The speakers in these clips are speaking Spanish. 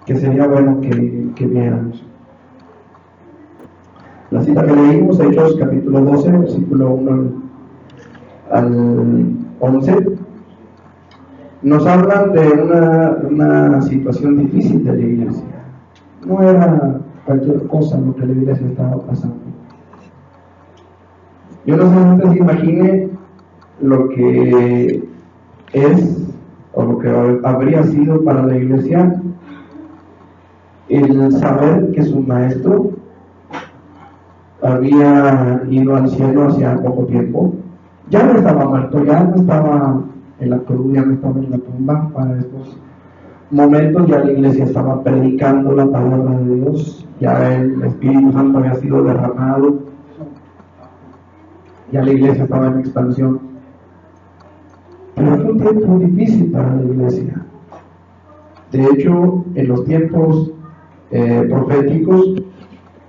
que sería bueno que viéramos. La cita que leímos, Hechos capítulo 12, versículo 1 al 11, nos hablan de una situación difícil de la iglesia. No era cualquier cosa lo que la iglesia estaba pasando. Yo no sé si usted se imagine lo que es o lo que habría sido para la iglesia el saber que su maestro había ido al cielo hacía poco tiempo. Ya no estaba muerto, ya no estaba en la cruz, ya no estaba en la tumba. Para estos momentos ya la iglesia estaba predicando la palabra de Dios, ya el Espíritu Santo había sido derramado, ya la iglesia estaba en expansión. Pero fue un tiempo difícil para la iglesia. De hecho, en los tiempos proféticos,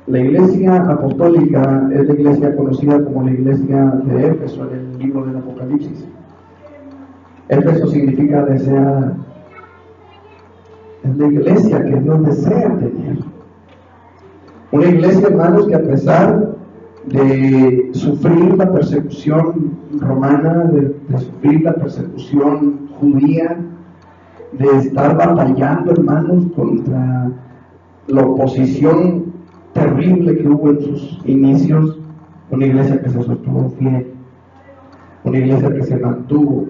la iglesia apostólica es la iglesia conocida como la iglesia de Éfeso en el libro del Apocalipsis. Éfeso significa deseada. Es la iglesia que Dios desea tener. Una iglesia, hermanos, que a pesar de sufrir la persecución romana, de sufrir la persecución judía, de estar batallando, hermanos, contra la oposición terrible que hubo en sus inicios, una iglesia que se sostuvo fiel, una iglesia que se mantuvo.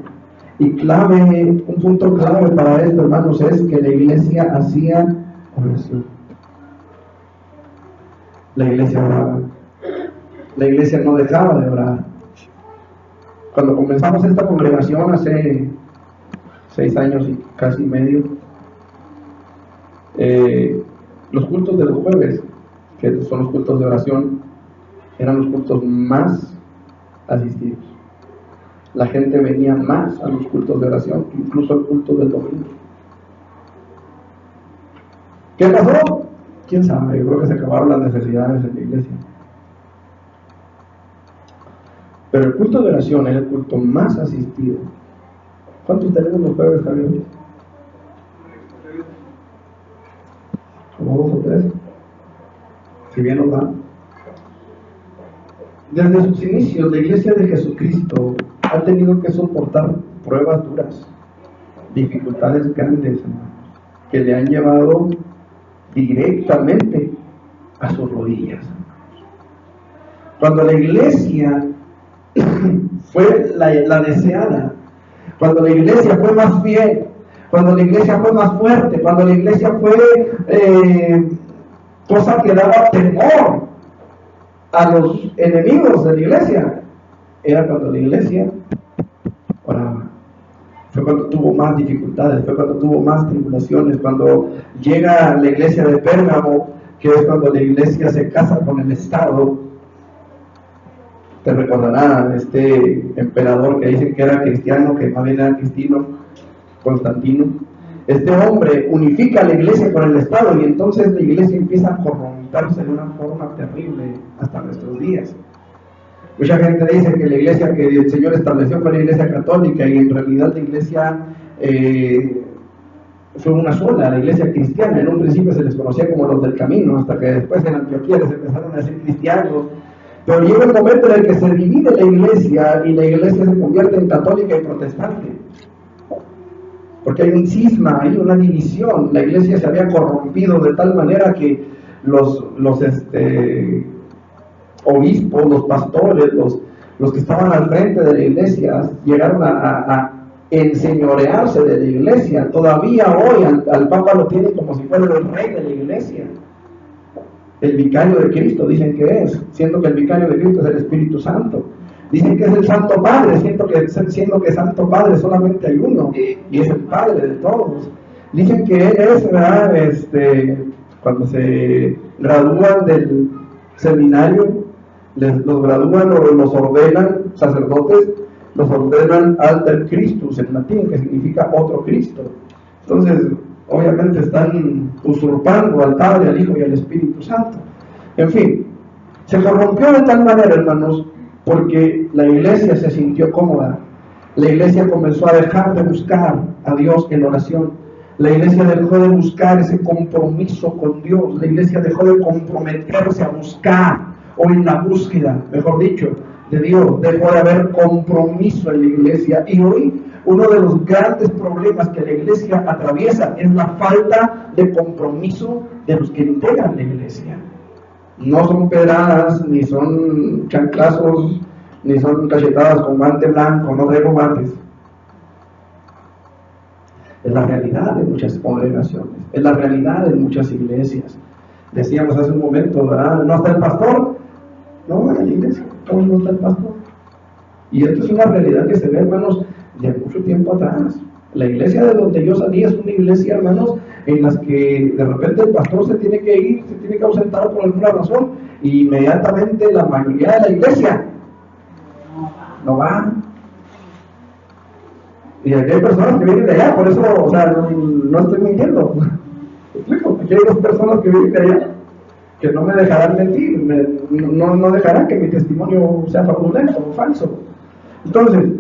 Y clave, un punto clave para esto, hermanos, es que la iglesia hacía oración. La iglesia oraba. La iglesia no dejaba de orar. Cuando comenzamos esta congregación hace 6 años y casi medio, los cultos de los jueves, que son los cultos de oración, eran los cultos más asistidos. La gente venía más a los cultos de oración, incluso al culto del domingo. ¿Qué pasó? ¿Quién sabe? Yo creo que se acabaron las necesidades en la iglesia. Pero el culto de oración era el culto más asistido. ¿Cuántos tenemos los jueves, Javier? ¿Como 2 o 3? Si bien nos va. Desde sus inicios, la iglesia de Jesucristo ha tenido que soportar pruebas duras, dificultades grandes, hermanos, que le han llevado directamente a sus rodillas. Cuando la iglesia fue la deseada, cuando la iglesia fue más fiel, cuando la iglesia fue más fuerte, cuando la iglesia fue cosa que daba temor a los enemigos de la iglesia, era cuando la iglesia oraba. Fue cuando tuvo más dificultades, fue cuando tuvo más tribulaciones, cuando llega la iglesia de Pérgamo, que es cuando la iglesia se casa con el Estado. Te recordará este emperador que dicen que era cristiano, que más bien era cristino, Constantino. Este hombre unifica a la iglesia con el Estado y entonces la iglesia empieza a corromperse de una forma terrible hasta nuestros días. Mucha gente dice que la iglesia que el Señor estableció fue la iglesia católica y en realidad la iglesia fue una sola, la iglesia cristiana. En un principio se les conocía como los del camino, hasta que después en Antioquía les empezaron a decir cristianos. Pero llega el momento en el que se divide la iglesia y la iglesia se convierte en católica y protestante. Porque hay un cisma, hay una división. La iglesia se había corrompido de tal manera que los obispos, los pastores, los que estaban al frente de la iglesia llegaron a enseñorearse de la iglesia. Todavía hoy al Papa lo tienen como si fuera el rey de la iglesia. El vicario de Cristo dicen que es, siendo que el vicario de Cristo es el Espíritu Santo. Dicen que es el Santo Padre, siendo que Santo Padre solamente hay uno, y es el Padre de todos. Dicen que Él es, ¿verdad? Cuando se gradúan del seminario, los gradúan o los ordenan, sacerdotes, los ordenan alter Christus en latín, que significa otro Cristo. Entonces, obviamente están usurpando al Padre, al Hijo y al Espíritu Santo. En fin, se corrompió de tal manera, hermanos, porque la iglesia se sintió cómoda. La iglesia comenzó a dejar de buscar a Dios en oración. La iglesia dejó de buscar ese compromiso con Dios. La iglesia dejó de comprometerse a buscar, o en la búsqueda, mejor dicho, de Dios. Dejó de haber compromiso en la iglesia. Y hoy uno de los grandes problemas que la iglesia atraviesa es la falta de compromiso de los que integran la iglesia. No son pedradas, ni son chanclazos, ni son cachetadas con guante blanco, no traigo guantes. Es la realidad de muchas congregaciones, es la realidad de muchas iglesias. Decíamos hace un momento, ¿verdad? ¿No está el pastor? No, en la iglesia, no está el pastor. Y esto es una realidad que se ve, hermanos, de mucho tiempo atrás. La iglesia de donde yo salí es una iglesia, hermanos, en las que de repente el pastor se tiene que ir, se tiene que ausentar por alguna razón, y inmediatamente la mayoría de la iglesia no va. Y aquí hay personas que vienen de allá, por eso, o sea, no estoy mintiendo. ¿Me explico? Aquí hay dos personas que vienen de allá, que no me dejarán mentir, no dejarán que mi testimonio sea fraudulento o falso. Entonces,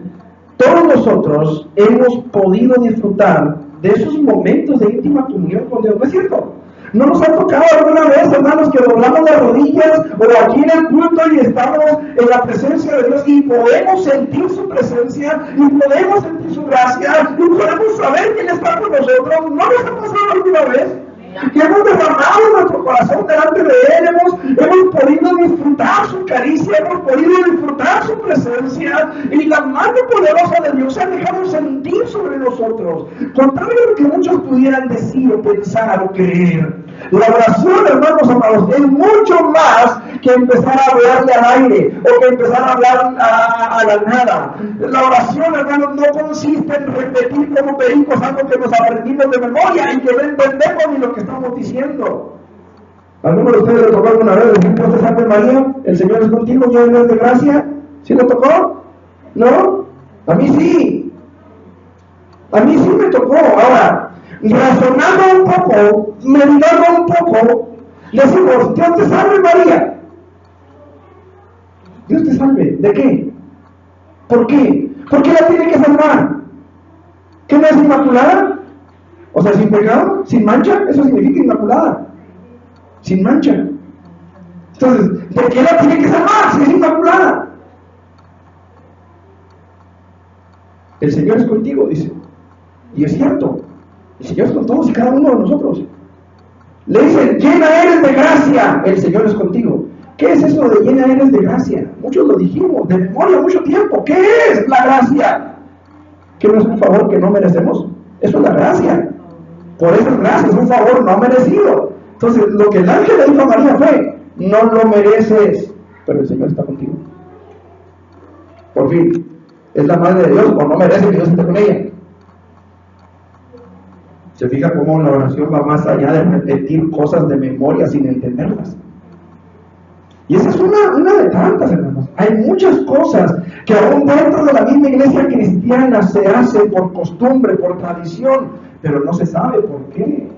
todos nosotros hemos podido disfrutar de esos momentos de íntima comunión con Dios, ¿no es cierto? ¿No nos ha tocado alguna vez, hermanos, que doblamos las rodillas o aquí en el culto y estamos en la presencia de Dios y podemos sentir su presencia y podemos sentir su gracia y podemos saber quién está con nosotros? ¿No nos ha pasado alguna vez? Y hemos derramado nuestro corazón delante de Él, hemos podido disfrutar su caricia, hemos podido disfrutar su presencia, y la mano poderosa de Dios se ha dejado sentir sobre nosotros, contrario a lo que muchos pudieran decir o pensar o creer. La oración, hermanos amados, es mucho más que empezar a hablarle al aire o que empezar a hablar a la nada. La oración, hermanos, no consiste en repetir como pericos algo que nos aprendimos de memoria y que no entendemos ni lo que estamos diciendo. ¿Alguno de ustedes le tocó alguna vez decir Dios te salve María, el Señor es contigo, llena eres de gracia? ¿Sí le tocó? ¿No? A mí sí. A mí sí me tocó. Ahora, razonando un poco, meditando un poco, decimos, Dios te salve María. Dios te salve, ¿de qué? ¿Por qué? ¿Por qué la tiene que salvar? ¿Que no es inmaculada? O sea, sin pecado, sin mancha, eso significa inmaculada. Sin mancha. Entonces, ¿de qué la tiene que salvar si es inmaculada? El Señor es contigo, dice. Y es cierto. El Señor es con todos y cada uno de nosotros. Le dicen, llena eres de gracia, el Señor es contigo. ¿Qué es eso de llena eres de gracia? Muchos lo dijimos, de memoria mucho tiempo. ¿Qué es la gracia? ¿Que no es un favor que no merecemos? Eso es la gracia. Por eso es gracia, es un favor no merecido. Entonces, lo que el ángel le dijo a María fue, no lo mereces, pero el Señor está contigo. Por fin, es la madre de Dios, o no merece que Dios esté con ella. Se fija cómo la oración va más allá de repetir cosas de memoria sin entenderlas. Y esa es una de tantas, hermanos. Hay muchas cosas que aún dentro de la misma iglesia cristiana se hacen por costumbre, por tradición, pero no se sabe por qué.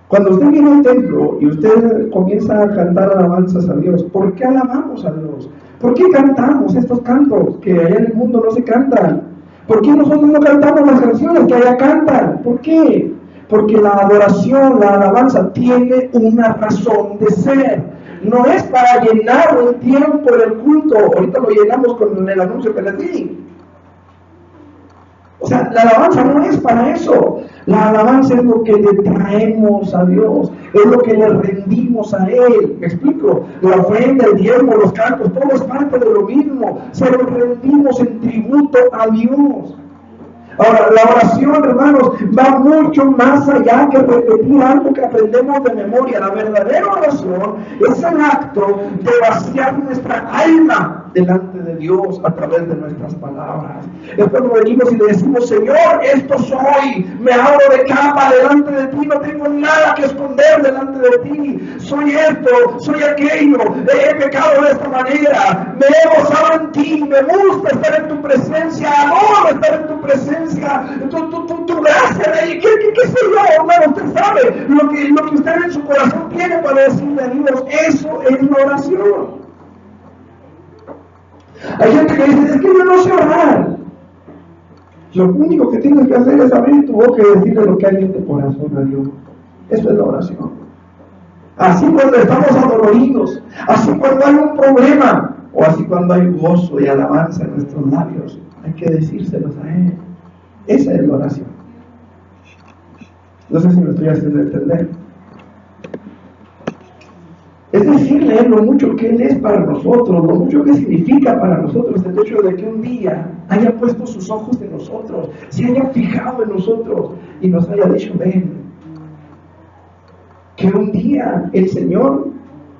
Cuando usted viene al templo y usted comienza a cantar alabanzas a Dios, ¿por qué alabamos a Dios? ¿Por qué cantamos estos cantos que allá en el mundo no se cantan? ¿Por qué nosotros no cantamos las canciones que allá cantan? ¿Por qué? Porque la adoración, la alabanza tiene una razón de ser. No es para llenar un tiempo en el culto. Ahorita lo llenamos con el anuncio que les di. O sea, la alabanza no es para eso. La alabanza es lo que le traemos a Dios, es lo que le rendimos a Él. ¿Me explico? La ofrenda, el diezmo, los cantos, todo es parte de lo mismo. Se lo rendimos en tributo a Dios. Ahora, la oración, hermanos, va mucho más allá que repetir algo que aprendemos de memoria. La verdadera oración es el acto de vaciar nuestra alma delante de Dios a través de nuestras palabras. Es cuando venimos y le decimos, Señor, esto soy, me abro de cama delante de ti, no tengo nada que esconder delante de ti, soy esto, soy aquello, he pecado de esta manera, me he gozado en ti, me gusta estar en tu presencia, adoro estar en tu presencia, tu gracia, ¿qué sé yo, hermano? Usted sabe lo que usted en su corazón tiene para decirle a Dios, eso es la oración. Hay gente que dice, es que yo no sé orar. Lo único que tienes que hacer es abrir tu boca y decirle lo que hay en tu corazón a Dios. Eso es la oración. Así cuando estamos adoloridos, así cuando hay un problema, o así cuando hay gozo y alabanza en nuestros labios, hay que decírselos a Él. Esa es la oración. No sé si me estoy haciendo entender. Es decirle a Él lo mucho que Él es para nosotros, lo mucho que significa para nosotros el hecho de que un día haya puesto sus ojos en nosotros, se haya fijado en nosotros y nos haya dicho, ven. Que un día el Señor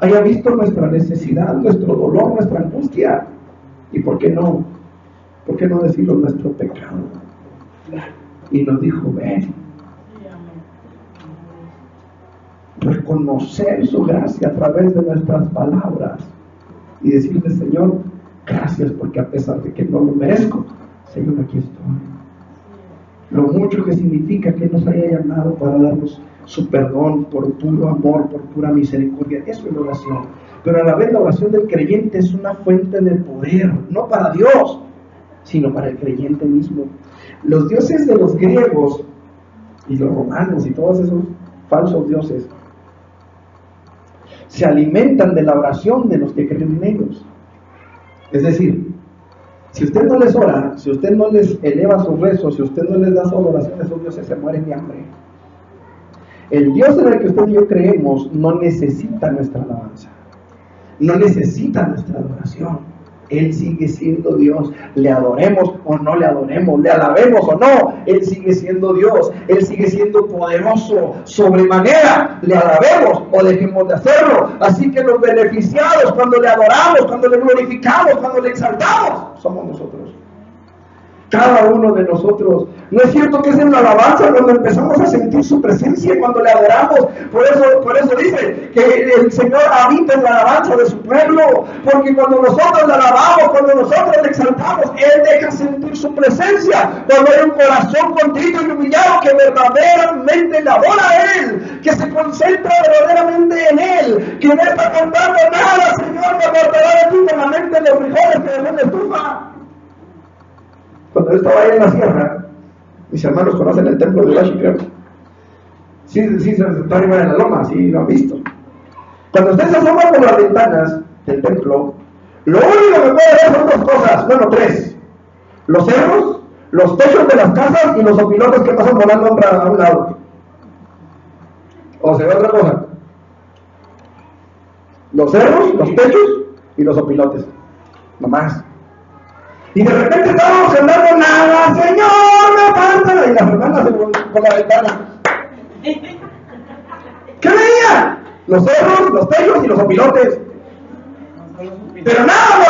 haya visto nuestra necesidad, nuestro dolor, nuestra angustia. ¿Y por qué no? ¿Por qué no decirlo nuestro pecado? Y nos dijo, ven. Reconocer su gracia a través de nuestras palabras y decirle, Señor, gracias porque a pesar de que no lo merezco, Señor, aquí estoy. Lo mucho que significa que nos haya llamado para darnos su perdón por puro amor, por pura misericordia. Eso es la oración. Pero a la vez la oración del creyente es una fuente de poder, no para Dios, sino para el creyente mismo. Los dioses de los griegos y los romanos y todos esos falsos dioses se alimentan de la oración de los que creen en ellos. Es decir, si usted no les ora, si usted no les eleva sus rezos, si usted no les da su adoración, esos dioses se mueren de hambre. El Dios en el que usted y yo creemos no necesita nuestra alabanza, no necesita nuestra adoración. Él sigue siendo Dios, le adoremos o no le adoremos, le alabemos o no, Él sigue siendo Dios, Él sigue siendo poderoso, sobremanera, le alabemos o dejemos de hacerlo. Así que los beneficiados cuando le adoramos, cuando le glorificamos, cuando le exaltamos, somos nosotros. Cada uno de nosotros. ¿No es cierto que es en la alabanza cuando empezamos a sentir su presencia, cuando le adoramos? Por eso dice que el Señor habita en la alabanza de su pueblo, porque cuando nosotros le alabamos, cuando nosotros le exaltamos, Él deja sentir su presencia. Cuando hay un corazón contrito y humillado que verdaderamente le adora a Él, que se concentra verdaderamente en Él, que no está contando nada, Señor, me apartará de ti con la mente de los frijoles que dejó en la estufa. Cuando yo estaba ahí en la sierra, mis hermanos conocen el templo de Ulashi, creo. Sí, está arriba de la loma, sí lo han visto. Cuando usted se asoma por las ventanas del templo, lo único que puede ver son dos cosas, bueno, tres. Los cerros, los techos de las casas y los opilotes que pasan volando a un lado. ¿O se ve otra cosa? Los cerros, los techos y los opilotes. No más. Y de repente estábamos andando, nada, Señor, me falta. Y las hermanas por la ventana. ¿Qué veía? Los cerros, los techos y los opilotes. Pero nada,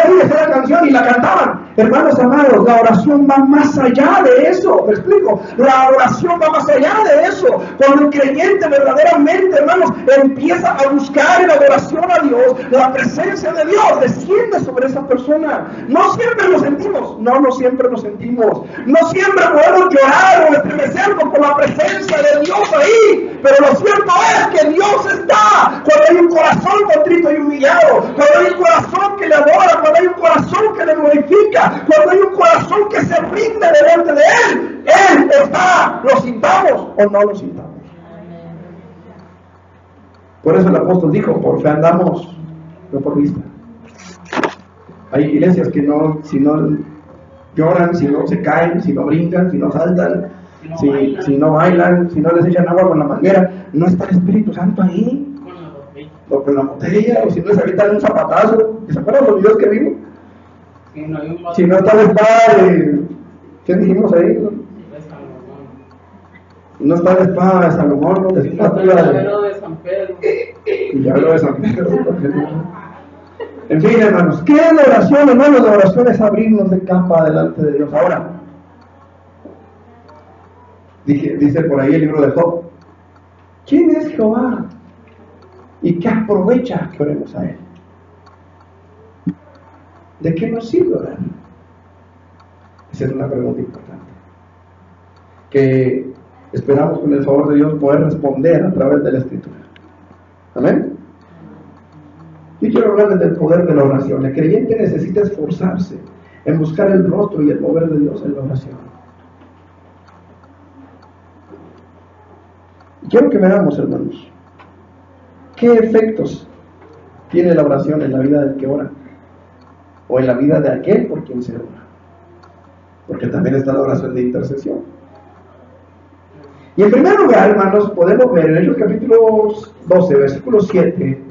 esa era la canción y la cantaban. Hermanos amados, la oración va más allá de eso. ¿Me explico? La oración va más allá de eso. Cuando el creyente verdaderamente, hermanos, empieza a buscar en adoración a Dios, la presencia de Dios desciende sobre esa persona. No siempre lo sentimos. No siempre lo sentimos. No siempre podemos llorar o estremecernos por la presencia de Dios ahí. Pero lo cierto es que Dios está cuando hay un corazón contrito y humillado, cuando hay un corazón que le adora, cuando hay un corazón que le glorifica, cuando hay un corazón que se rinde delante de Él. Él está, lo sintamos o no lo sintamos. Por eso el apóstol dijo, por fe andamos, no por vista. Hay iglesias que no, si no lloran, si no se caen, si no brincan, si no saltan, si no bailan, si no les echan agua con la manguera, no está el Espíritu Santo ahí. O con la botella, o si no les avientan un zapatazo. ¿Se acuerdan los videos que vimos? Si no está la espada de... ¿Qué dijimos ahí? No está la espada de Salomón, no está el llavero de San Pedro. El llavero de San Pedro. En fin, hermanos, ¿qué es la oración? Hermanos, la oración es abrirnos de capa delante de Dios. Ahora, dice por ahí el libro de Job, ¿quién es Jehová? ¿Y qué aprovecha que oremos a Él? ¿De qué nos sirve orar? Esa es una pregunta importante, que esperamos con el favor de Dios poder responder a través de la Escritura. Amén. Yo quiero hablarles del poder de la oración. El creyente necesita esforzarse en buscar el rostro y el mover de Dios en la oración. Y quiero que veamos, hermanos, qué efectos tiene la oración en la vida del que ora, o en la vida de aquel por quien se ora. Porque también está la oración de intercesión. Y en primer lugar, hermanos, podemos ver en Hechos capítulo 12, versículo 7.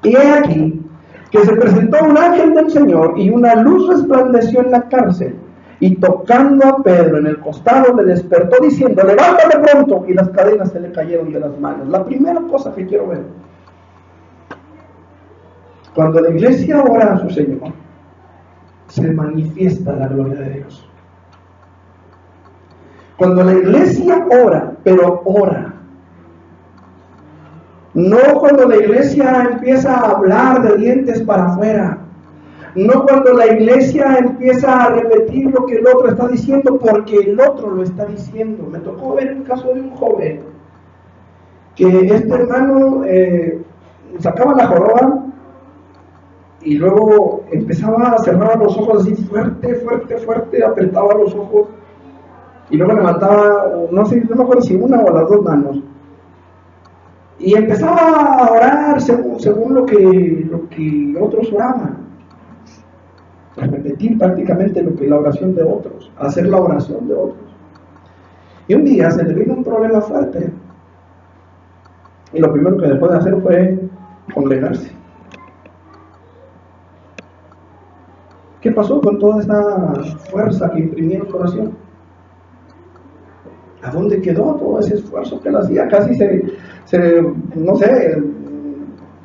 Y he aquí que se presentó un ángel del Señor y una luz resplandeció en la cárcel, y tocando a Pedro en el costado le despertó diciendo: levántate pronto, y las cadenas se le cayeron de las manos. La primera cosa que quiero ver, cuando la iglesia ora a su Señor, se manifiesta la gloria de Dios. Cuando la iglesia ora, pero ora, no cuando la iglesia empieza a hablar de dientes para afuera, no cuando la iglesia empieza a repetir lo que el otro está diciendo porque el otro lo está diciendo. Me tocó ver el caso de un joven que este hermano sacaba la joroba y luego empezaba a cerrar los ojos así fuerte, apretaba los ojos y luego levantaba, no me acuerdo si una o las dos manos, y empezaba a orar según lo que otros oraban, a repetir prácticamente la oración de otros, a hacer la oración de otros. Y un día se le vino un problema fuerte, y lo primero que dejó de hacer fue congregarse. ¿Qué pasó con toda esa fuerza que imprimía en su oración? ¿A dónde quedó todo ese esfuerzo que él hacía? Casi no sé,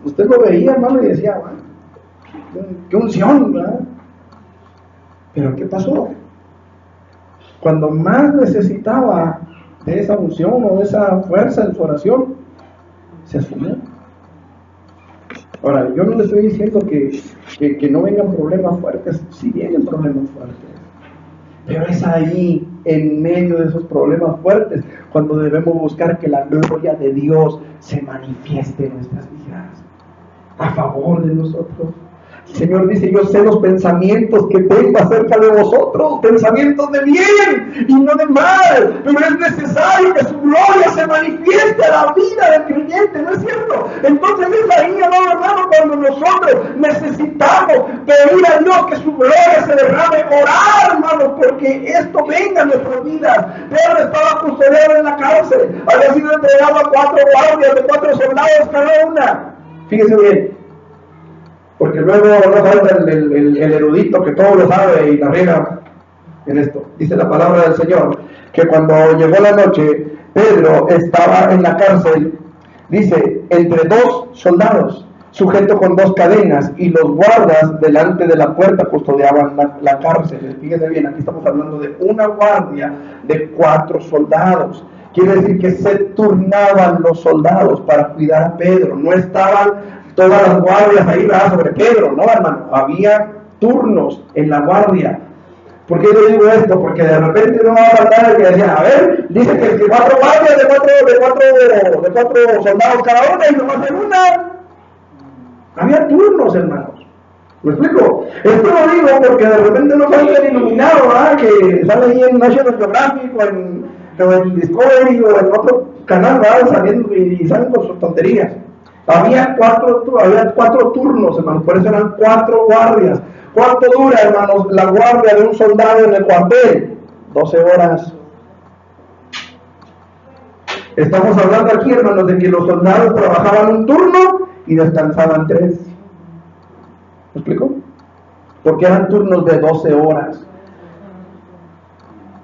usted lo veía, hermano, y decía, qué unción, ¿verdad? Pero ¿qué pasó? Cuando más necesitaba de esa unción o de esa fuerza en su oración, se esfumó. Ahora, yo no le estoy diciendo que no vengan problemas fuertes, sí vienen problemas fuertes, pero es ahí, en medio de esos problemas fuertes, cuando debemos buscar que la gloria de Dios se manifieste en nuestras vidas, a favor de nosotros. El Señor dice: yo sé los pensamientos que tengo acerca de vosotros, pensamientos de bien y no de mal, pero es necesario que su gloria se manifieste a la vida del creyente, ¿no es cierto? Entonces es ahí, amado hermano, cuando nosotros necesitamos pedir a Dios que su gloria se derrame, orar, hermanos, porque esto venga a nuestras vidas. Pedro estaba custodiado en la cárcel, había sido entregado a 4 guardias de 4 soldados cada una. Fíjese bien, porque luego no falta el erudito que todo lo sabe y la riega en esto. Dice la palabra del Señor que cuando llegó la noche, Pedro estaba en la cárcel, dice, entre 2 soldados, sujeto con 2 cadenas, y los guardas delante de la puerta custodiaban la cárcel. Fíjense bien, aquí estamos hablando de una guardia de 4 soldados. Quiere decir que se turnaban los soldados para cuidar a Pedro. No estaban todas las guardias ahí, ¿verdad?, sobre Pedro, no, hermano. Había turnos en la guardia. ¿Por qué yo digo esto? Porque de repente no va a faltar el que decía, a ver, dice que 4 guardias de 4 soldados cada una y no va a ser una. Había turnos, hermanos. ¿Me explico? Esto lo digo porque de repente no falta el iluminado, ¿verdad?, que sale ahí en National Geographic o en Discovery o en otro canal, ¿verdad?, saliendo y salen con sus tonterías. Había 4 turnos, hermanos, por eso eran 4 guardias. ¿Cuánto dura, hermanos, la guardia de un soldado en el cuartel? 12 horas. Estamos hablando aquí, hermanos, de que los soldados trabajaban un turno y descansaban 3. ¿Me explico? Porque eran turnos de 12 horas.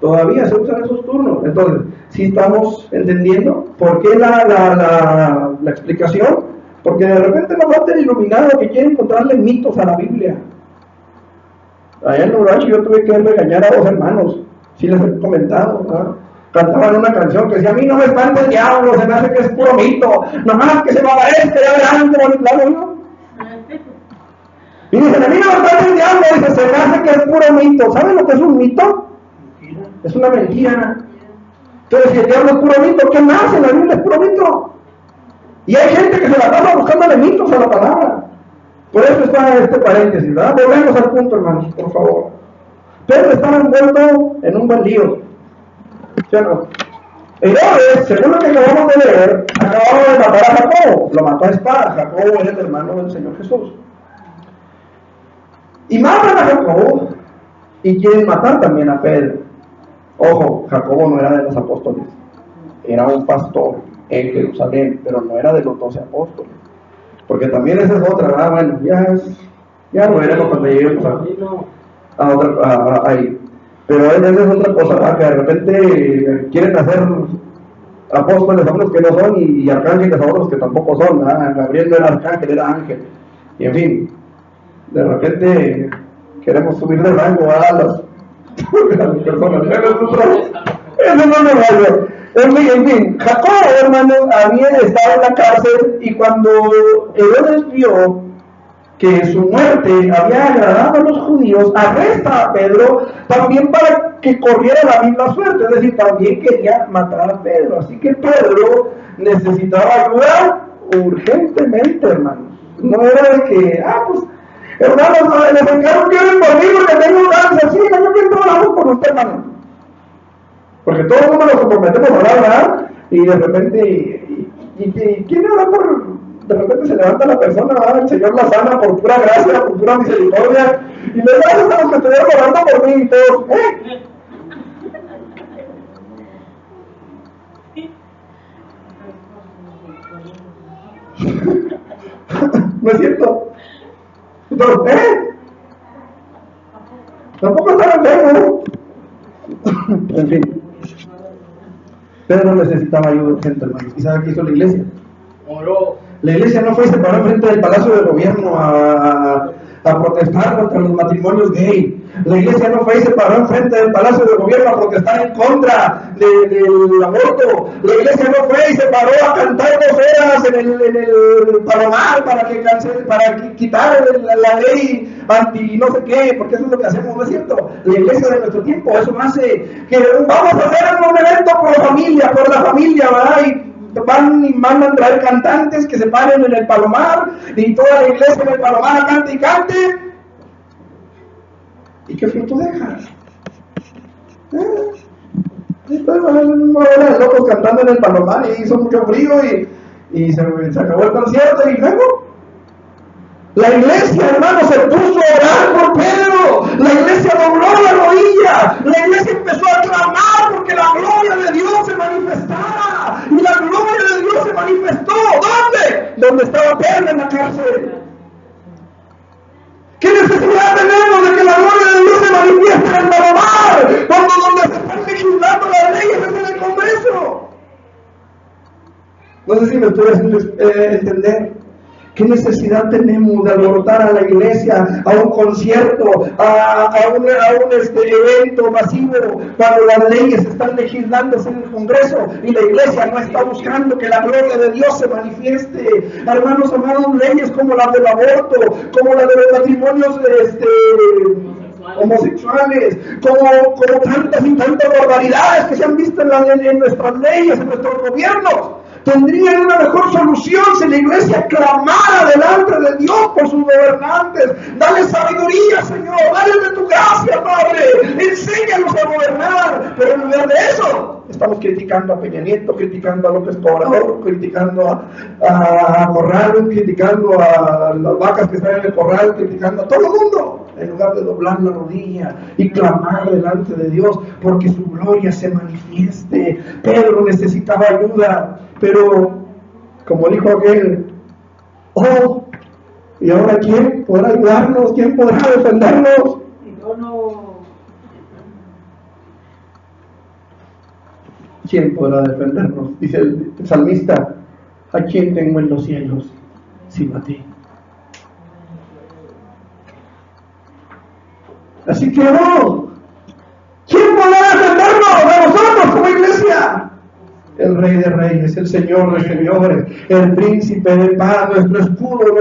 Todavía se usan esos turnos. Entonces, ¿sí estamos entendiendo por qué la explicación? Porque de repente nos falta el iluminado que quiere encontrarle mitos a la Biblia. Allá en Urashi yo tuve que regañar a 2 hermanos, sí les he comentado, ¿no? Cantaban una canción que decía: a mí no me espanta el diablo, se me hace que es puro mito, nomás que se me aparezca, ya verán cómo le claro, ¿no? Y dicen: a mí no me espanta el diablo, dice, se me hace que es puro mito. ¿Saben lo que es un mito? Es una mentira. Entonces, si el diablo es puro mito, ¿qué más en la Biblia es puro mito? Y hay gente que se la pasa buscándole mitos a la palabra. Por eso está este paréntesis, ¿verdad? Volvemos al punto, hermanos, por favor. Pedro estaba envuelto en un buen lío. ¿Sí o no? Herodes, según lo que acabamos de leer, acababa de matar a Jacobo, lo mató a espada. Jacobo era el hermano del Señor Jesús. Y matan a Jacobo y quieren matar también a Pedro. Ojo, Jacobo no era de los apóstoles, era un pastor en Jerusalén, pero no era de los 12 apóstoles. Porque también esa es otra, ¿verdad? Bueno, ya lo veremos cuando lleguemos ahí. Pero esa es otra cosa, ¿verdad? Que de repente quieren hacer apóstoles a unos que no son y arcángeles a otros que tampoco son, ¿verdad? Gabriel no era arcángel, era ángel. Y en fin, de repente queremos subir de rango a las personas. Eso no me vale. En fin, Jacobo, hermanos, había estado en la cárcel y cuando Herodes vio que su muerte había agradado a los judíos, arresta a Pedro también para que corriera la misma suerte, es decir, también quería matar a Pedro. Así que Pedro necesitaba ayuda urgentemente, hermanos. No era de que, pues, hermanos, les encargo que oren por mí porque tengo un cáncer. Sí, yo quiero trabajar por usted, hermano. Porque todo el mundo nos comprometemos a orar, ¿verdad? Y de repente, ¿quién ora por...? De repente se levanta la persona, ¿verdad? El Señor la sana por pura gracia, por pura misericordia, y le da gracias a los que estuvieron orando por mí y todos, ¿no es cierto? Entonces, tampoco estaba enfermo. En fin, Pedro necesitaba ayuda urgente, hermanos. ¿Y sabe qué hizo la iglesia? Oró. La iglesia no fue separada frente del Palacio de Gobierno a protestar contra los matrimonios gay. La iglesia no fue separada frente del Palacio de Gobierno a protestar en contra del aborto. La iglesia no fue y se paró a cantar 2 horas en el Palomar para quitar la ley anti no sé qué, porque eso es lo que hacemos, ¿no es cierto? La iglesia de nuestro tiempo, eso hace que vamos a hacer un evento por la familia, ¿verdad? Y van y mandan traer cantantes que se paren en el Palomar y toda la iglesia en el Palomar cante y cante. ¿Y qué fruto deja? Los locos cantando en el Palomar y hizo mucho frío y se acabó el concierto y luego la iglesia, hermano, se puso a orar por Pedro. La iglesia dobló la rodilla. La iglesia empezó a clamar porque la gloria de Dios se manifestara. Y la gloria de Dios se manifestó. ¿Dónde? Donde estaba Pedro, en la cárcel. ¿Qué necesidad tenemos de que la gloria de Dios se manifieste en el Palomar? Cuando donde se están legislando las leyes es en el Congreso. No sé si me estoy haciendo entender. ¿Qué necesidad tenemos de alborotar a la iglesia, a un concierto, a un evento masivo, cuando las leyes están legislándose en el Congreso y la iglesia no está buscando que la gloria de Dios se manifieste? Hermanos amados, leyes como la del aborto, como la de los matrimonios homosexuales, como tantas y tantas barbaridades que se han visto en nuestras leyes, en nuestros gobiernos, tendrían una mejor solución si la iglesia clamara delante de Dios por sus gobernantes. Dale sabiduría, Señor, dale de tu gracia, Padre, enséñanos a gobernar. Pero en lugar de eso, estamos criticando a Peña Nieto, criticando a López Obrador, criticando a Corral, criticando a las vacas que están en el corral, criticando a todo el mundo, en lugar de doblar la rodilla y clamar delante de Dios porque su gloria se manifieste. Pedro necesitaba ayuda, pero como dijo aquel, ¿y ahora quién podrá ayudarnos? ¿Quién podrá defendernos? ¿Quién podrá defendernos? Dice el salmista, ¿a quién tengo en los cielos sino a ti? Así que ¿quién podrá defendernos a nosotros como iglesia? El Rey de Reyes, el Señor de Señores, el Príncipe de Paz, nuestro escudo,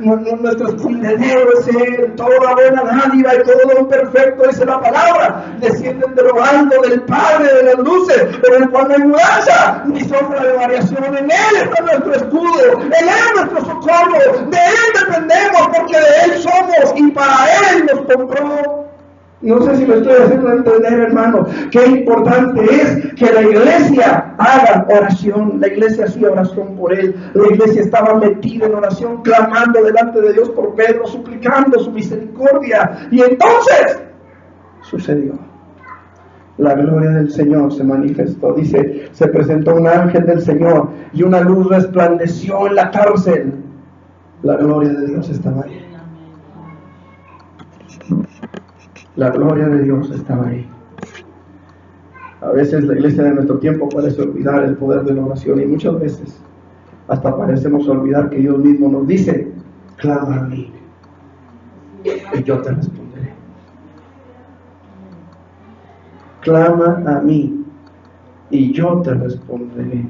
nuestro escudero es Él. Toda buena dádiva y todo don perfecto, dice la palabra, descienden de lo alto del Padre de las luces, en el cual no hay mudanza ni sombra de variación. En Él está nuestro escudo, en Él nuestro socorro, de Él dependemos porque de Él somos y para Él nos compró. No sé si me estoy haciendo entender, hermano. Qué importante es que la iglesia haga oración. La iglesia hacía oración por él. La iglesia estaba metida en oración, clamando delante de Dios por Pedro, suplicando su misericordia. Y entonces sucedió. La gloria del Señor se manifestó. Dice, se presentó un ángel del Señor y una luz resplandeció en la cárcel. La gloria de Dios estaba ahí. La gloria de Dios estaba ahí. A veces la iglesia de nuestro tiempo parece olvidar el poder de la oración, y muchas veces hasta parecemos olvidar que Dios mismo nos dice: clama a mí y yo te responderé. Clama a mí y yo te responderé.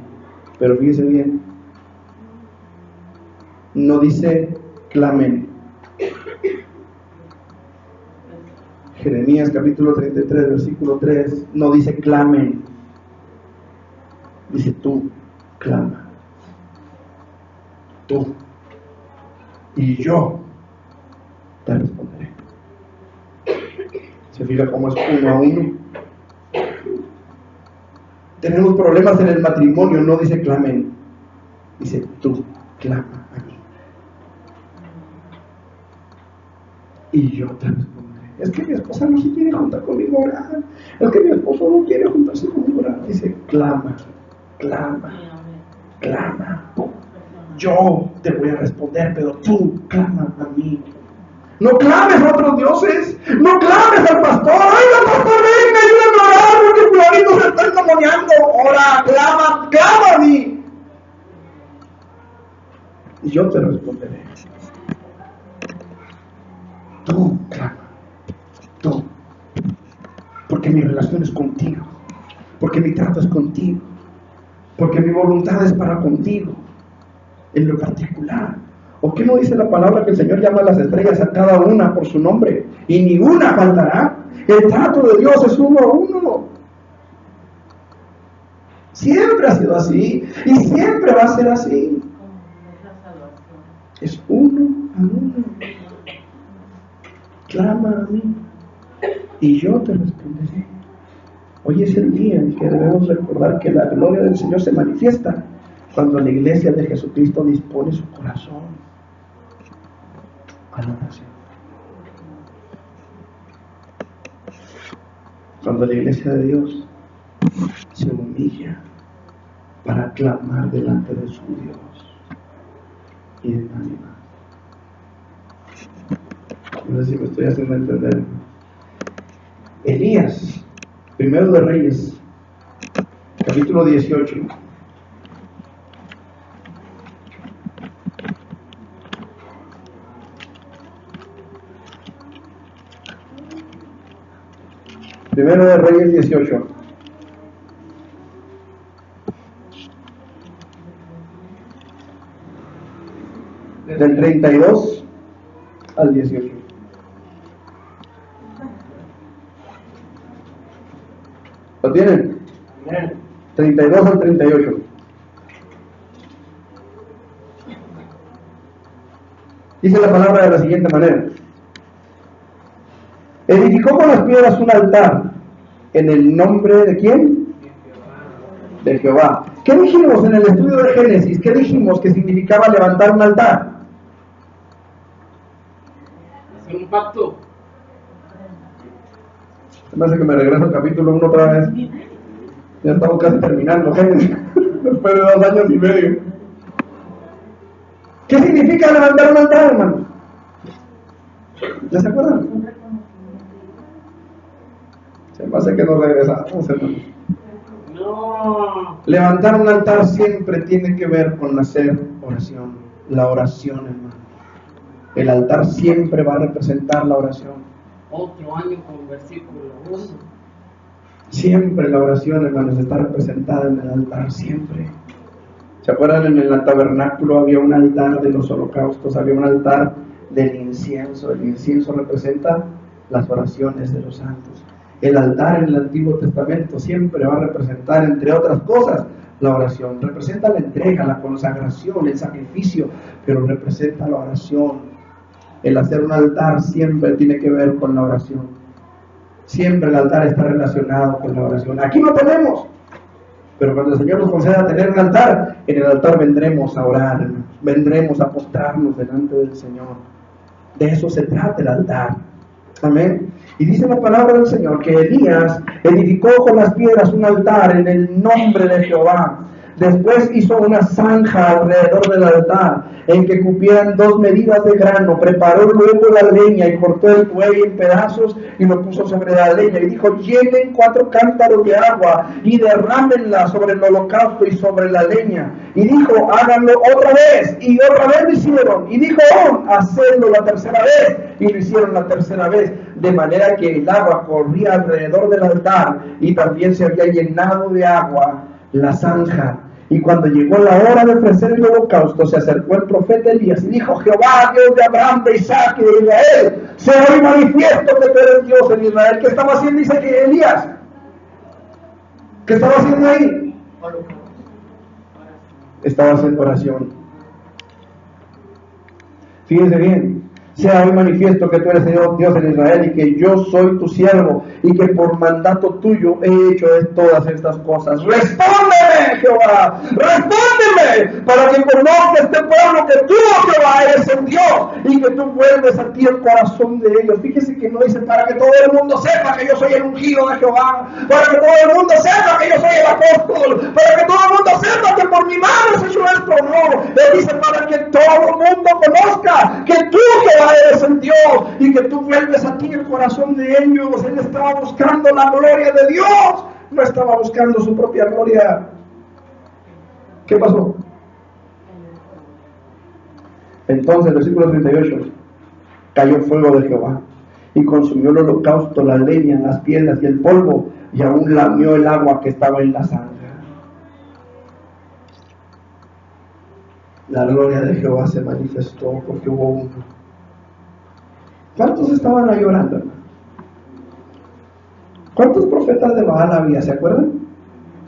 Pero fíjese bien, no dice clamen. Jeremías capítulo 33, versículo 3, no dice clamen, dice tú, clama, tú, y yo te responderé. ¿Se fija cómo es uno a uno? Tenemos problemas en el matrimonio, no dice clamen, dice tú, clama a mí, y yo te responderé. Es que mi esposa no se quiere juntar conmigo a orar. Es que mi esposo no quiere juntarse conmigo a orar. Dice, clama, clama, clama. Yo te voy a responder, pero tú clama a mí. No clames a otros dioses. No clames al pastor. ¡Ay, el pastor, venga, ayúdame a orar porque fulanito se está endemoniando! Ora, clama, clama a mí. Y yo te responderé. Tú clama. Tú, porque mi relación es contigo, porque mi trato es contigo, porque mi voluntad es para contigo, en lo particular. ¿O qué no dice la palabra que el Señor llama a las estrellas a cada una por su nombre y ni una faltará? El trato de Dios es uno a uno. Siempre ha sido así y siempre va a ser así. Es uno a uno. Clama a mí y yo te responderé. Hoy es el día en que debemos recordar que la gloria del Señor se manifiesta cuando la iglesia de Jesucristo dispone su corazón a la oración. Cuando la iglesia de Dios se humilla para clamar delante de su Dios y de nadie más. No sé si me estoy haciendo entender. Elías, primero de Reyes, capítulo 18. Primero de Reyes 18. Del 32 al 18. ¿Lo tienen? 32 al 38. Dice la palabra de la siguiente manera: edificó con las piedras un altar en el nombre de ¿quién? De Jehová. ¿Qué dijimos en el estudio de Génesis? ¿Qué dijimos que significaba levantar un altar? Hacer un pacto. Me hace que me regreso al capítulo 1 otra vez. Ya estamos casi terminando Génesis, después de 2 años y medio. ¿Qué significa levantar un altar, hermano? ¿Ya se acuerdan? Se me hace que nos regresamos, hermano. No. Levantar un altar siempre tiene que ver con hacer oración. La oración, hermano. El altar siempre va a representar la oración. Otro año con versículo 1. Siempre la oración, hermanos, está representada en el altar, siempre. ¿Se acuerdan? En el tabernáculo había un altar de los holocaustos, había un altar del incienso. El incienso representa las oraciones de los santos. El altar en el Antiguo Testamento siempre va a representar, entre otras cosas, la oración. Representa la entrega, la consagración, el sacrificio, pero representa la oración. El hacer un altar siempre tiene que ver con la oración. Siempre el altar está relacionado con la oración. Aquí no tenemos, pero cuando el Señor nos conceda tener un altar, en el altar vendremos a orar, vendremos a postrarnos delante del Señor. De eso se trata el altar. Amén. Y dice la palabra del Señor que Elías edificó con las piedras un altar en el nombre de Jehová. Después hizo una zanja alrededor del altar en que cupieran 2 medidas de grano. Preparó luego la leña y cortó el buey en pedazos y lo puso sobre la leña. Y dijo: llenen 4 cántaros de agua y derrámenla sobre el holocausto y sobre la leña. Y dijo: háganlo otra vez. Y otra vez lo hicieron. Y dijo: hacedlo la tercera vez. Y lo hicieron la tercera vez. De manera que el agua corría alrededor del altar y también se había llenado de agua la zanja. Y cuando llegó la hora de ofrecer el holocausto, se acercó el profeta Elías y dijo: Jehová, Dios de Abraham, de Isaac y de Israel, se hoy manifiesto que tú eres Dios en Israel. ¿Qué estaba haciendo? Dice que Elías, ¿qué estaba haciendo ahí? Estaba haciendo oración. Fíjense bien. Sea hoy manifiesto que tú eres Dios en Israel y que yo soy tu siervo y que por mandato tuyo he hecho todas estas cosas. Respóndeme, Jehová, respóndeme, para que conozca este pueblo que tú, Jehová, eres el Dios y que tú vuelves a ti el corazón de ellos. Fíjese que no dice para que todo el mundo sepa que yo soy el ungido de Jehová, para que todo el mundo sepa que yo soy el apóstol, para que todo el mundo sepa que por mi mano se hecho esto. No, él dice para que todo el mundo conozca que tú, Jehová, eres el Dios y que tú vuelves a ti el corazón de ellos. Él estaba buscando la gloria de Dios, no estaba buscando su propia gloria. ¿Qué pasó? Entonces, versículo 38, cayó fuego de Jehová y consumió el holocausto, la leña, las piedras y el polvo, y aún lamió el agua que estaba en la zanja. La gloria de Jehová se manifestó porque hubo uno. ¿Cuántos estaban ahí orando? ¿Cuántos profetas de Baal había? ¿Se acuerdan?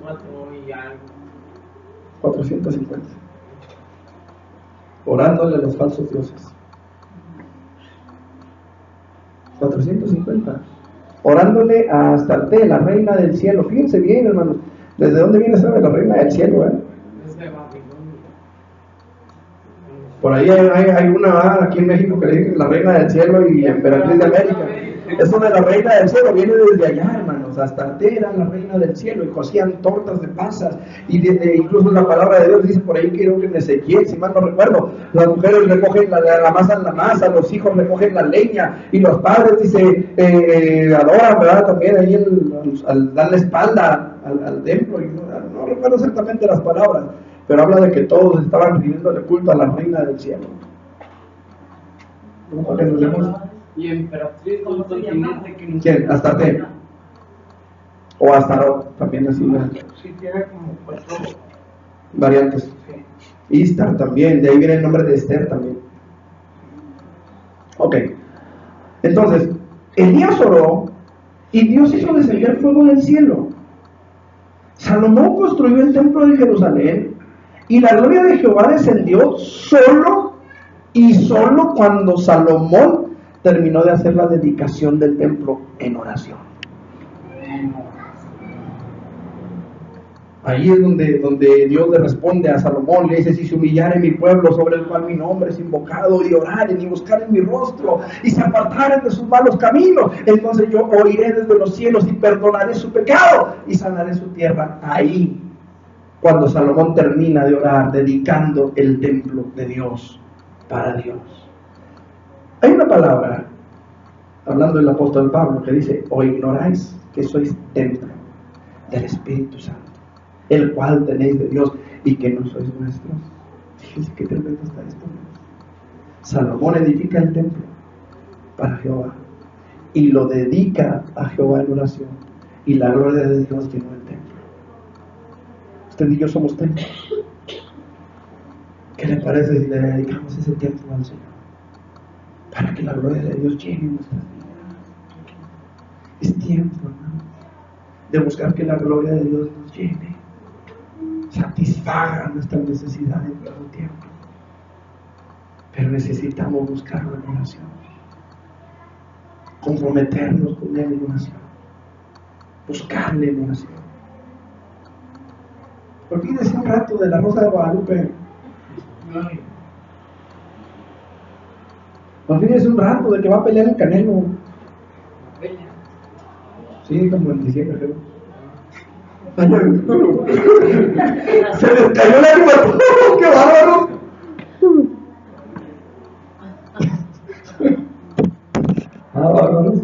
4 y algo. 450. Orándole a los falsos dioses. 450. Orándole a Astarte, la reina del cielo. Fíjense bien, hermanos. ¿Desde dónde viene esa la reina del cielo? Desde Babilonia. Por ahí hay una aquí en México que le dicen la reina del cielo y emperatriz de América. Eso de la reina del cielo viene desde allá, hermanos. Astarte era la reina del cielo y cocían tortas de pasas. Y incluso la palabra de Dios dice por ahí, creo que en Ezequiel, si mal no recuerdo, las mujeres recogen la masa, los hijos recogen la leña y los padres, dice, adoran, ¿verdad? También ahí al darle espalda al templo. Y no recuerdo exactamente las palabras, pero habla de que todos estaban rindiéndole culto a la reina del cielo. ¿Cómo que nos vemos? Y emperatriz de un continente que no. ¿Quién? Astarte. O Astarot, también así. Sí, tiene como 4 variantes. Istar también, de ahí viene el nombre de Esther también. Ok. Entonces, Elías oró y Dios hizo descender fuego del cielo. Salomón construyó el templo de Jerusalén y la gloria de Jehová descendió solo cuando Salomón terminó de hacer la dedicación del templo en oración. Ahí es donde Dios le responde a Salomón, le dice: si se humillare mi pueblo sobre el cual mi nombre es invocado, y oraren y buscaren mi rostro, y se apartaren de sus malos caminos, entonces yo oiré desde los cielos y perdonaré su pecado y sanaré su tierra. Ahí, cuando Salomón termina de orar, dedicando el templo de Dios para Dios. Hay una palabra, hablando del apóstol Pablo, que dice: o ignoráis que sois templo del Espíritu Santo, el cual tenéis de Dios y que no sois vuestros. Fíjense qué tremendo está esto. Salomón edifica el templo para Jehová y lo dedica a Jehová en oración, y la gloria de Dios llenó el templo. Usted y yo somos templos. ¿Qué le parece si le dedicamos ese templo al Señor? Para que la gloria de Dios llene nuestras vidas. Es tiempo, hermano, de buscar que la gloria de Dios nos llene, satisfaga nuestras necesidades en todo tiempo. Pero necesitamos buscarlo en oración, comprometernos con Él en oración. buscarle en oración. Olvídese un rato de la Rosa de Guadalupe. Olvídese un rato de que va a pelear el Canelo. Sí, como en diciembre, creo. Se les cayó la lengua. ¡Qué bárbaro! Bárbaros.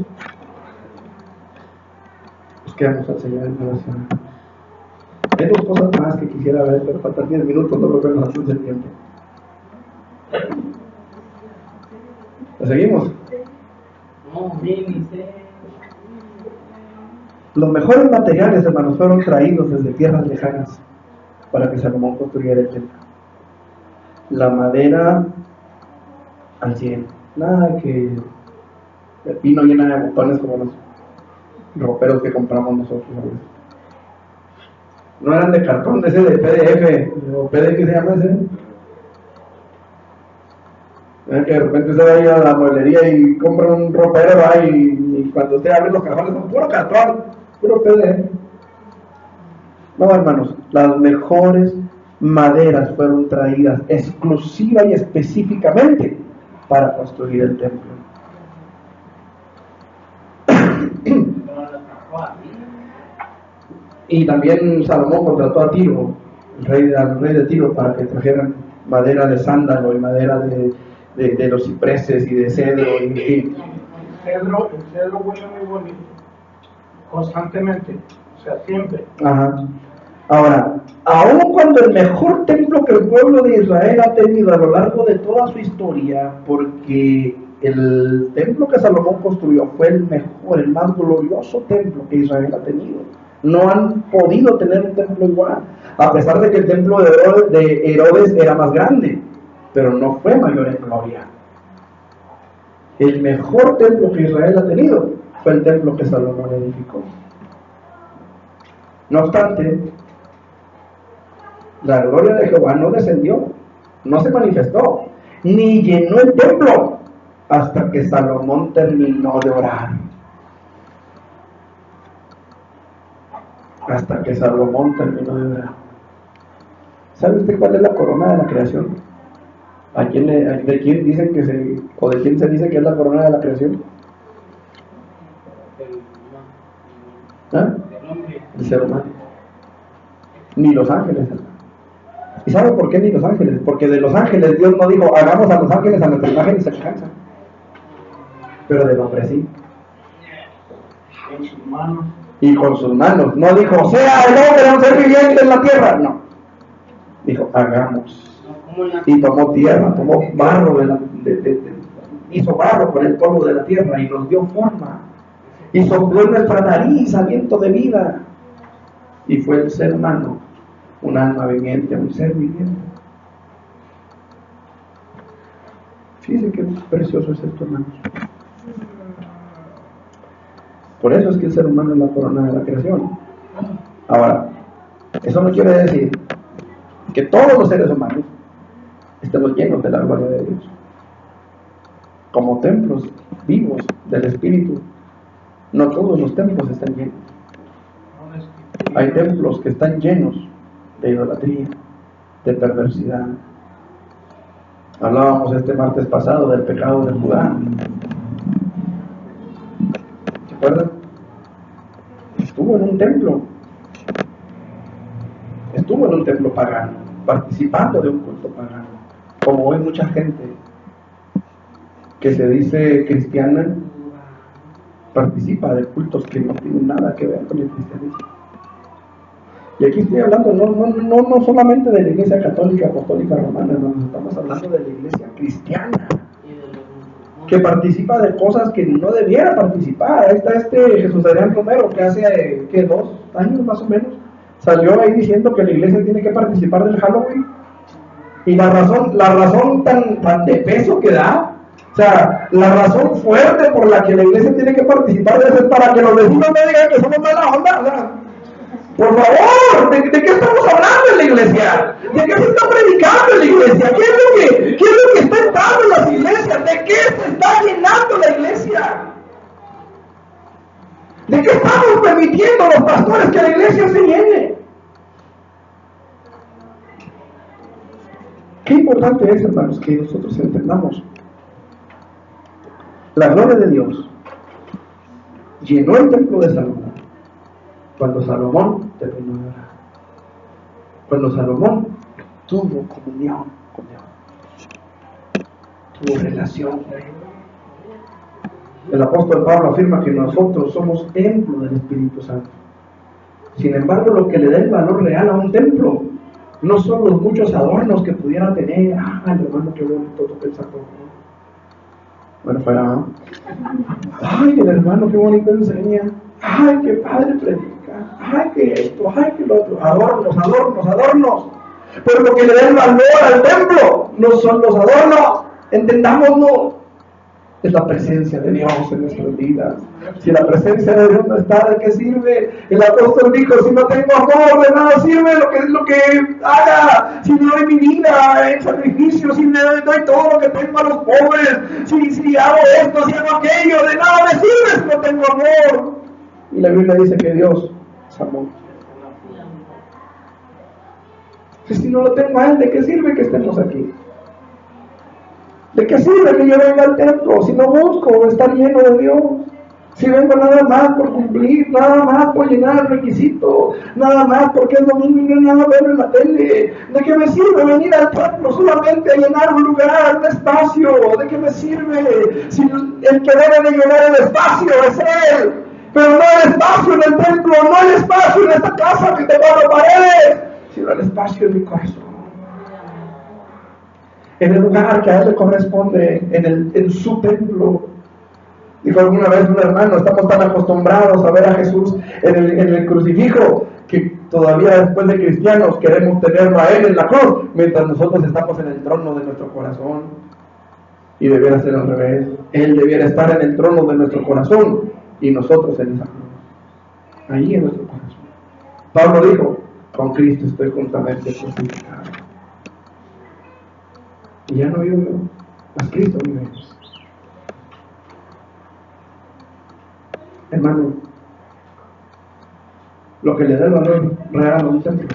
Busquemos al Señor en oración. Hay dos cosas más que quisiera ver, pero faltan 10 minutos, no lo vemos antes del tiempo. ¿La seguimos? Los mejores materiales, hermanos, fueron traídos desde tierras lejanas para que Salomón construyera el templo. La madera al 100. Nada que el pino llena de botones como los roperos que compramos nosotros. No eran de cartón, ese de PDF, o PDF, ¿qué se llama ese? Que de repente usted va a ir a la mueblería y compra un ropero, ¿va? Y cuando usted abre los cajones son puro cartón, puro PDF. No, hermanos, las mejores maderas fueron traídas exclusiva y específicamente para construir el templo. Y también Salomón contrató a Tiro, al rey de Tiro, para que trajeran madera de sándalo y madera de los cipreses y de cedro. Y el cedro huele muy bonito, constantemente, o sea, siempre. Ajá. Ahora, aun cuando el mejor templo que el pueblo de Israel ha tenido a lo largo de toda su historia, porque el templo que Salomón construyó fue el mejor, el más glorioso templo que Israel ha tenido. No han podido tener un templo igual, a pesar de que el templo de Herodes era más grande, pero no fue mayor en gloria. El mejor templo que Israel ha tenido fue el templo que Salomón edificó. No obstante, la gloria de Jehová no descendió, no se manifestó, ni llenó el templo hasta que Salomón terminó de orar. Hasta que Salomón terminó de orar. ¿Sabe usted cuál es la corona de la creación? ¿De quién dicen que de quién se dice que es la corona de la creación? ¿Ah? El ser humano. Ni los ángeles. ¿Y sabe por qué ni los ángeles? Porque de los ángeles Dios no dijo, hagamos a los ángeles a nuestra imagen y semejanza. Pero del hombre sí. Con sus manos. Y con sus manos. No dijo, sea el hombre un ser viviente en la tierra. No. Dijo, hagamos. Y tomó tierra, tomó barro, hizo barro con el polvo de la tierra y nos dio forma. Y sopló en nuestra nariz aliento de vida. Y fue el ser humano, un alma viviente, un ser viviente. Fíjense qué precioso es esto, hermanos. Por eso es que el ser humano es la corona de la creación. Ahora, eso no quiere decir que todos los seres humanos estemos llenos de la gloria de Dios. Como templos vivos del Espíritu, no todos los templos están llenos. Hay templos que están llenos de idolatría, de perversidad. Hablábamos este martes pasado del pecado de Judá. ¿Se acuerdan? Estuvo en un templo pagano, participando de un culto pagano, como hoy mucha gente que se dice cristiana participa de cultos que no tienen nada que ver con el cristianismo. Y aquí estoy hablando no solamente de la Iglesia Católica Apostólica Romana, no, estamos hablando de la Iglesia cristiana, que participa de cosas que no debiera participar. Ahí está Jesús Adrián Romero, que hace 2 años más o menos salió ahí diciendo que la iglesia tiene que participar del Halloween. Y la razón tan de peso que da, o sea, la razón fuerte por la que la iglesia tiene que participar de eso es para que los vecinos no digan que somos mala onda. O sea, por favor, ¿de qué estamos hablando en la iglesia? ¿De qué se está predicando en la iglesia? ¿Qué es lo que está entrando en las iglesias? ¿De qué se está llenando la iglesia? ¿De qué estamos permitiendo los pastores que la iglesia se llene? Qué importante es, hermanos, que nosotros entendamos. La gloria de Dios llenó el templo de Salomón cuando Salomón terminó de orar. Cuando Salomón tuvo comunión con Dios, tuvo relación con Él. El apóstol Pablo afirma que nosotros somos templo del Espíritu Santo. Sin embargo, lo que le da el valor real a un templo no son los muchos adornos que pudiera tener. El hermano, qué bonito toca el saxofón. Bueno, fuera, ¿no? Ay, el hermano, qué bonito enseña. Ay, qué padre predica. Ay, que esto, ay, que lo otro. Adornos, adornos, adornos. Pero lo que le da el valor al templo no son los adornos. Entendámoslo. Es la presencia de Dios en nuestras vidas. Si la presencia de Dios no está, ¿de qué sirve? El apóstol dijo, si no tengo amor, de nada sirve lo que haga. Si no doy mi vida en sacrificio, si le doy todo lo que tengo a los pobres, si hago esto, si hago aquello, de nada me sirve si no tengo amor. Y la Biblia dice que Dios es amor. Si no lo tengo a Él, ¿de qué sirve que estemos aquí? ¿De qué sirve que yo venga al templo si no busco estar lleno de Dios? Si vengo nada más por cumplir, nada más por llenar el requisito, nada más porque es domingo y no hay nada ver en la tele. ¿De qué me sirve venir al templo solamente a llenar un lugar, un espacio? ¿De qué me sirve si el que debe de llenar el espacio es Él? Pero no el espacio en el templo, no el espacio en esta casa que tengo a las paredes, sino el espacio en mi corazón. En el lugar que a Él le corresponde, en su templo. Dijo alguna vez un hermano, estamos tan acostumbrados a ver a Jesús en el crucifijo, que todavía después de cristianos queremos tenerlo a Él en la cruz, mientras nosotros estamos en el trono de nuestro corazón. Y debiera ser al revés. Él debiera estar en el trono de nuestro corazón y nosotros en esa cruz. Ahí en nuestro corazón. Pablo dijo, con Cristo estoy juntamente crucificado. Y ya no vivo yo, mas Cristo vive. Hermano, lo que le da el valor real a un templo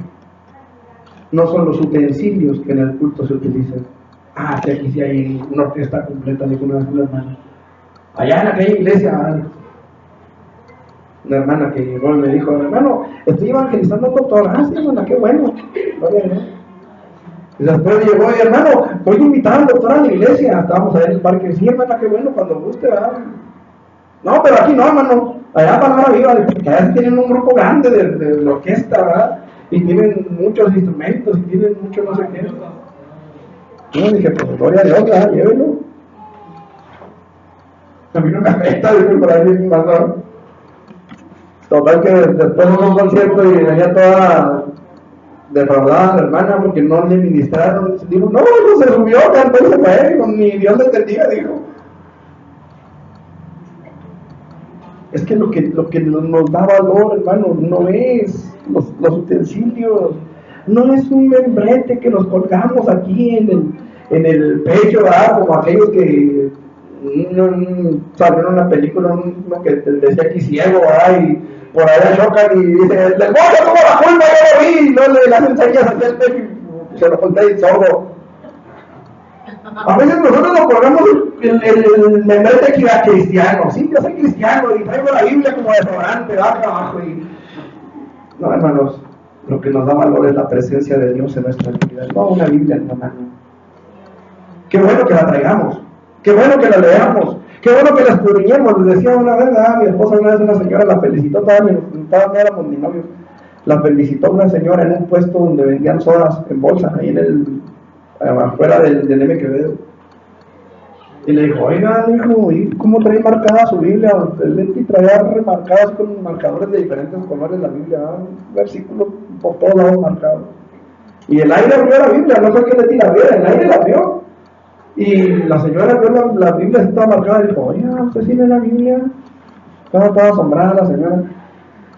no son los utensilios que en el culto se utilizan. Que aquí sí hay una orquesta completa, dijo una hermana. Allá en aquella iglesia, una hermana que llegó y me dijo, hermano, estoy evangelizando a un doctor. Sí, hermana, qué bueno. Y después llegó, hermano, voy a invitar al doctor a la iglesia. Estábamos allá en el parque. Sí, hermana, qué bueno, cuando guste, ¿verdad? No, pero aquí no, hermano. Allá para viva, porque allá tienen un grupo grande de orquesta, ¿verdad? Y tienen muchos instrumentos, y tienen mucho no sé qué. Yo dije, pues gloria a Dios, ¿verdad? Llévelo. A mí no me afecta, dije, por ahí me mandó. Total que después de un concierto y venía toda defraudada la hermana porque no le ministraron. Dijo, no, se subió, cantó y se fue, ni Dios le entendía, dijo. Es que lo que nos da valor, hermano, no es los utensilios, no es un membrete que nos colgamos aquí en el pecho, ¿verdad? Como aquellos que salió en una película, uno que decía aquí ciego, ¿verdad? Y por allá chocan y dicen, el demonio tuvo la culpa, yo lo vi, y no le hacen señas hacia el pecho y se lo conté y sordo. A veces nosotros nos colgamos el membrete que era cristiano. Sí, yo soy cristiano y traigo la Biblia como desodorante, acá abajo. No, hermanos, lo que nos da valor es la presencia de Dios en nuestras vidas, no una Biblia en la mano. Qué bueno que la traigamos, qué bueno que la leamos, qué bueno que la escudriñemos. Les decía una vez, mi esposa una vez, una señora la felicitó, todavía no éramos ni novios, la felicitó una señora en un puesto donde vendían sodas en bolsa, ahí afuera del M. Quevedo. Y le dijo, oiga, hijo, ¿y cómo trae marcada su Biblia? Él traía remarcadas con marcadores de diferentes colores la Biblia, versículos por todos lados marcados. Y el aire abrió la Biblia, no sé qué le tira, el aire la abrió. Y la señora vio la Biblia estaba marcada y dijo, oiga, ¿usted sí lee la Biblia? Estaba toda asombrada la señora.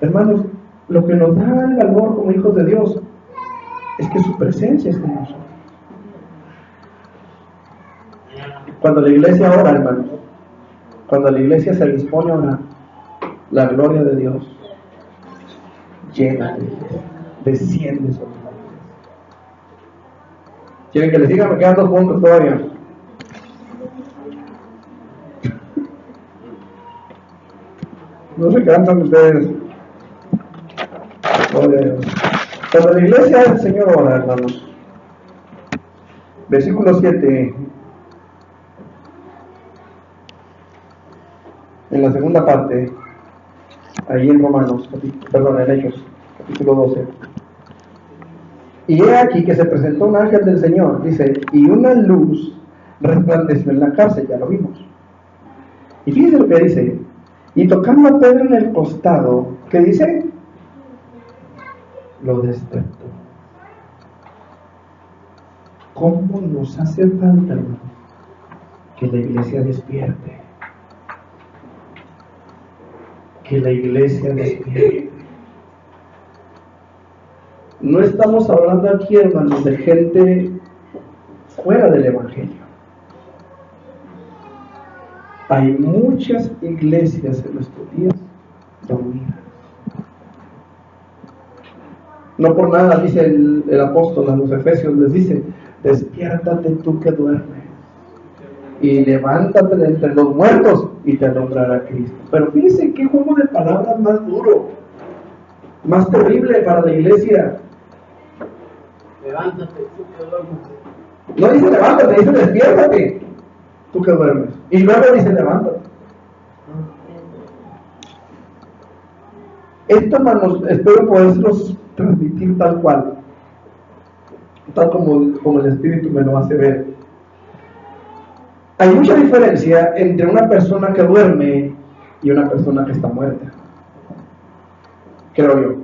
Hermanos, lo que nos da el valor como hijos de Dios es que su presencia está en nosotros. Cuando la iglesia ora, hermanos, cuando la iglesia se dispone a orar, la gloria de Dios llena la iglesia, desciende sobre la iglesia. ¿Quieren que les diga? Me quedan 2 puntos todavía. No se cansan ustedes. Gloria a Dios. Cuando la iglesia del Señor ora, hermanos, versículo 7, en la segunda parte, ahí en Romanos, en Hechos, capítulo 12. Y he aquí que se presentó un ángel del Señor, dice, y una luz resplandeció en la cárcel, ya lo vimos. Y fíjense lo que dice, y tocando a Pedro en el costado, ¿qué dice? Lo despertó. ¿Cómo nos hace falta, hermano, que la iglesia despierte? Que la iglesia despierte. No estamos hablando aquí, hermanos, de gente fuera del Evangelio. Hay muchas iglesias en nuestros días dormidas. No por nada dice el apóstol a los efesios, les dice, despiértate tú que duermes y levántate de entre los muertos y te alumbrará Cristo. Pero fíjense qué juego de palabras más duro, más terrible para la iglesia. Levántate tú que duermes. No dice levántate, dice despiértate tú que duermes. Y luego dice levántate. Esto, hermanos, espero poderlos transmitir tal cual, tal como el Espíritu me lo hace ver. Hay mucha diferencia entre una persona que duerme y una persona que está muerta, creo yo.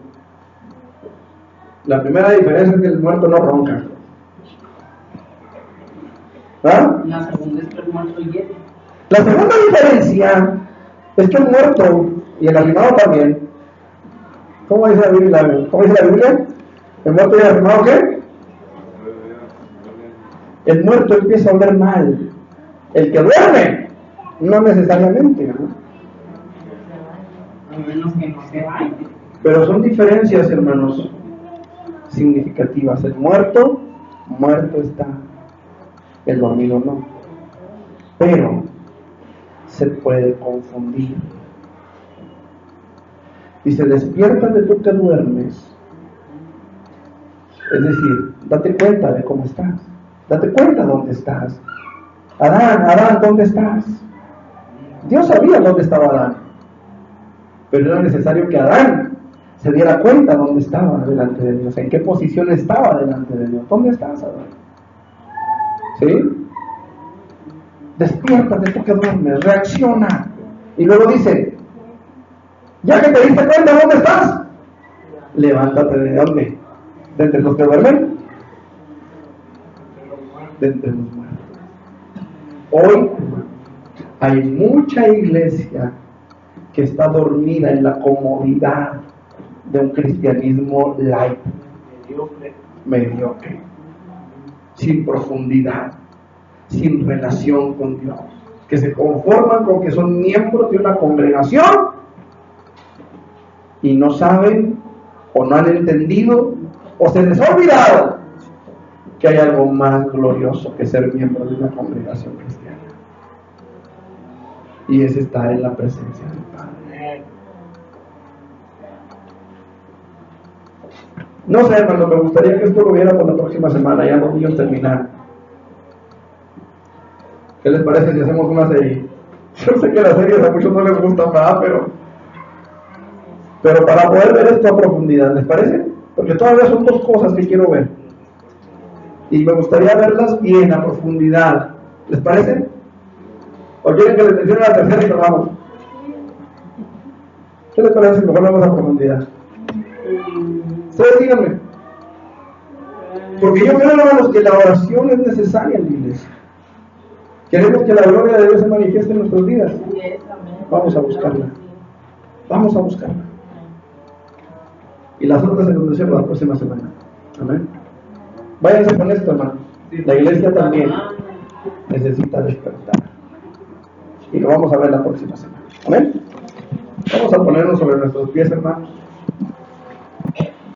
La primera diferencia es que el muerto no ronca. ¿Ah? La segunda es que el muerto hiede. La segunda diferencia es que el muerto y el arrimado también. ¿Cómo dice la Biblia? ¿Cómo dice la Biblia? ¿El muerto y el arrimado qué? El muerto empieza a oler mal. El que duerme, no necesariamente, ¿no? A menos que no se vaya. Pero son diferencias, hermanos, significativas. El muerto está. El dormido no. Pero se puede confundir. Dice, despiértate tú que duermes. Es decir, date cuenta de cómo estás. Date cuenta dónde estás. Adán, ¿dónde estás? Dios sabía dónde estaba Adán. Pero era necesario que Adán se diera cuenta dónde estaba delante de Dios. En qué posición estaba delante de Dios. ¿Dónde estás, Adán? ¿Sí? Despiértate tú que duermes. Reacciona. Y luego dice, ya que te diste cuenta dónde estás, levántate. ¿De dónde? ¿De entre los que duermen? De entre los muertos. Hoy hay mucha iglesia que está dormida en la comodidad de un cristianismo light, mediocre, sin profundidad, sin relación con Dios, que se conforman con que son miembros de una congregación y no saben o no han entendido o se les ha olvidado que hay algo más glorioso que ser miembro de una congregación cristiana, y es estar en la presencia del Padre. No sé, hermano, me gustaría que esto lo viera por la próxima semana, ya no voy a terminar. ¿Qué les parece si hacemos una serie? Yo sé que las series a muchos no les gustan nada, pero para poder ver esto a profundidad, ¿les parece? Porque todavía son 2 cosas que quiero ver y me gustaría verlas bien a profundidad. ¿Les parece? ¿O quieren que les mencione la tercera y acabamos? ¿Qué les parece si mejor vamos a profundidad? Ustedes díganme. Porque yo creo, hermanos, que la oración es necesaria en la iglesia. Queremos que la gloria de Dios se manifieste en nuestros días. Vamos a buscarla. Vamos a buscarla. Y las otras se nos decimos la próxima semana. Amén. Váyanse con esto, hermano. La iglesia también necesita despertar. Y lo vamos a ver la próxima semana. Amén. Vamos a ponernos sobre nuestros pies, hermanos.